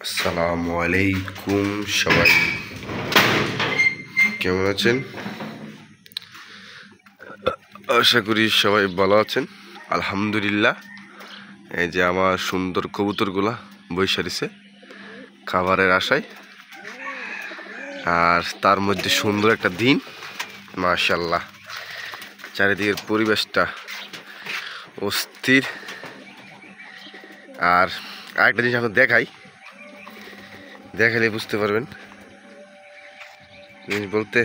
আসসালামু আলাইকুম সবাই, কেমন আছেন? আশা করি সবাই ভালো আছেন। আলহামদুলিল্লাহ। এই যে আমার সুন্দর কবুতরগুলা বইসা দিছে খাবারের আশায়, আর তার মধ্যে সুন্দর একটা দিন। মাশাআল্লাহ, চারিদিকের পরিবেশটা অস্থির। আর আরেকটা জিনিস আপনার দেখালে বুঝতে পারবেন। জিনিস বলতে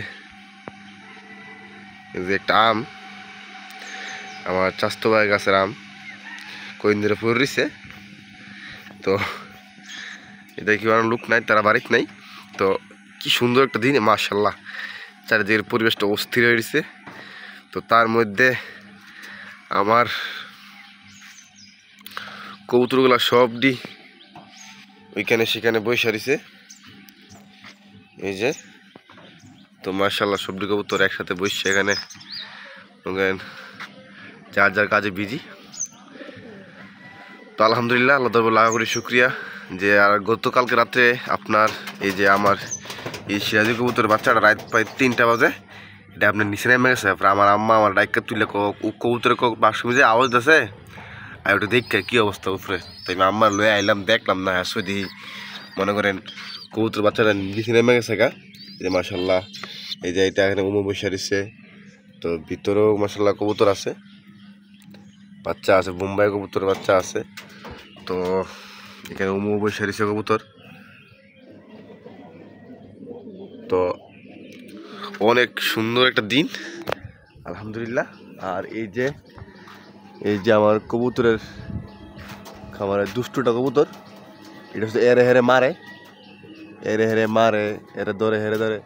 যে একটা আম, আমার চাস্তো ভাই গাছের আম কদিন ধরে পড়ে রয়েছে। তো এটা কি লোক নাই, তারা বাড়িতে নাই। তো কি সুন্দর একটা দিন, মাশাআল্লাহ। চারিদিকের পরিবেশটা অস্থির হয়ে গেছে। তো তার মধ্যে আমার কবুতরগুলা সবটি ওইখানে সেখানে বসে রয়েছে। এই যে, তো মাশাআল্লাহ সবটি কবুতর একসাথে বসছে এখানে, যার যার কাজে বিজি। তো আলহামদুলিল্লাহ, আল্লাহ দরবার লাগা করি শুক্রিয়া যে আর গতকালকে রাত্রে আপনার এই যে আমার এই সিরাজি কবুতর বাচ্চাটা রাত প্রায় 3টা বাজে এটা আপনার নিচে নেমে গেছে। আমার আম্মা আমার ডাইকা তুলে কবুতরের বাসমি যে আওয়াজ দিছে, আর ওটা দেখে কী অবস্থা উপরে। তাই আমি আম্মার লয়ে আইলাম, দেখলাম না আসলে দেখি মনে করেন কবুতর বাচ্চাটা নিচে নেমে গেছে গা। এই যে মাশাআল্লাহ, এই যে এটা এখানে উমু বসে দিচ্ছে। তো ভিতরেও মাশাআল্লাহ কবুতর আছে, বাচ্চা আছে, বোম্বাই কবুতর বাচ্চা আছে। তো এখানে উমু বসে দিচ্ছে কবুতর। তো অনেক সুন্দর একটা দিন আলহামদুলিল্লাহ। আর এই যে আমার কবুতরের খামারের দুষ্টুটা কবুতর, এটা হচ্ছে এরে হেরে মারে, এরে ধরে হেরে ধরে।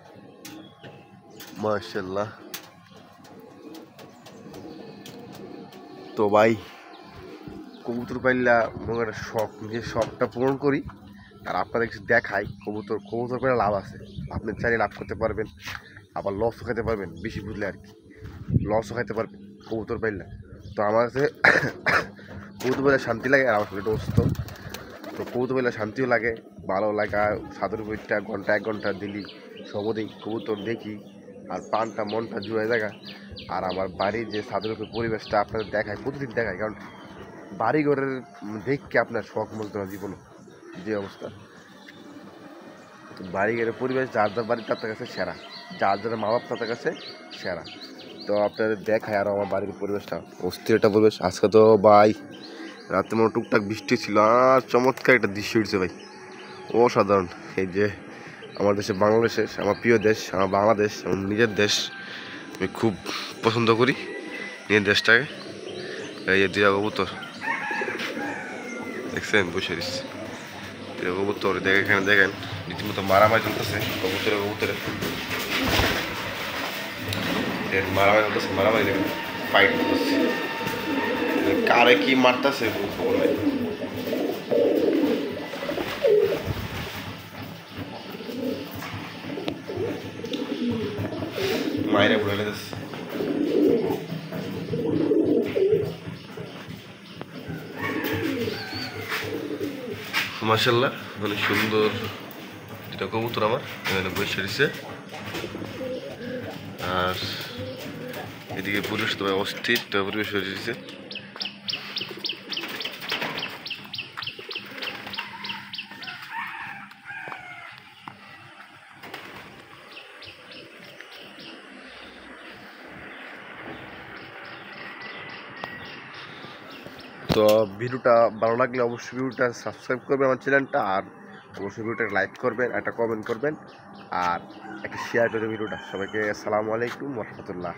মাশাআল্লাহ। তো ভাই, কবুতর পাইলা মনে একটা শখ, নিজের শখটা পূরণ করি আর আপনাদের কিছু দেখাই। কবুতর পেলে লাভ আছে, আপনি চাইলে লাভ করতে পারবেন, আবার লসও খেতে পারবেন, বেশি বুঝলে আর কি লসও খাইতে পারবেন কবুতর পাইলে। তো আমার কাছে কবুতর পাইলে শান্তি লাগে, আর আমার শরীরটা অসুস্থ। তো কবুতর পাইলে শান্তিও লাগে, ভালো লাগে। ছাদের উপরটা ঘন্টা 1 ঘন্টা দিলি সবদিই কবুতর দেখি, আর প্রাণটা মনটা জুড়ে জায়গা। আর আমার বাড়ির যে ছাদের উপর পরিবেশটা আপনাদের দেখায়, প্রতিদিন দেখায়, কারণ বাড়িঘরের দেখকে আপনার শখ বলতে না জীবন যে অবস্থা। তো বাড়িঘরের পরিবেশ যার যার বাড়ির তার কাছে সেরা, যার যার মা বাপ তার কাছে সেরা। তো আপনাদের দেখায় আরও আমার বাড়ির পরিবেশটা অস্থির একটা পরিবেশ। আজকে তো ভাই রাতে মনে টুকটাক বৃষ্টি ছিল, আর চমৎকার একটা দৃশ্য উঠছে ভাই, অসাধারণ। এই যে আমার দেশে বাংলাদেশের, আমার প্রিয় দেশ, আমার বাংলাদেশ আমার নিজের দেশ, আমি খুব পছন্দ করি নিজের দেশটাকে। এই যে দুইটা কবুতর দেখছেন বসে দিচ্ছে, দুইটা কবুতর দেখে এখানে দেখেন রীতিমতো মারামারি চলতেছে কবুতরে মারামারি দেখেন, ফাইট করতেছে, কারে কি মারতেছে খবর নাই। মায়েরা বলে দিচ্ছে মাশাআল্লাহ, অনেক সুন্দর দুটা কবুতর আমার এখানে বসে দিচ্ছে। আর এদিকে পরিবেশ তো অস্থির পরিবেশ হয়ে দিচ্ছে। তো ভিডিওটা ভালো লাগলে অবশ্যই ভিডিওটা সাবস্ক্রাইব করবেন আমার চ্যানেলটা, আর অবশ্যই ভিডিওটা লাইক করবেন, একটা কমেন্ট করবেন, আর একটা শেয়ার করবেন ভিডিওটা সবাইকে। আসসালামু আলাইকুম ওয়া রাহমাতুল্লাহ।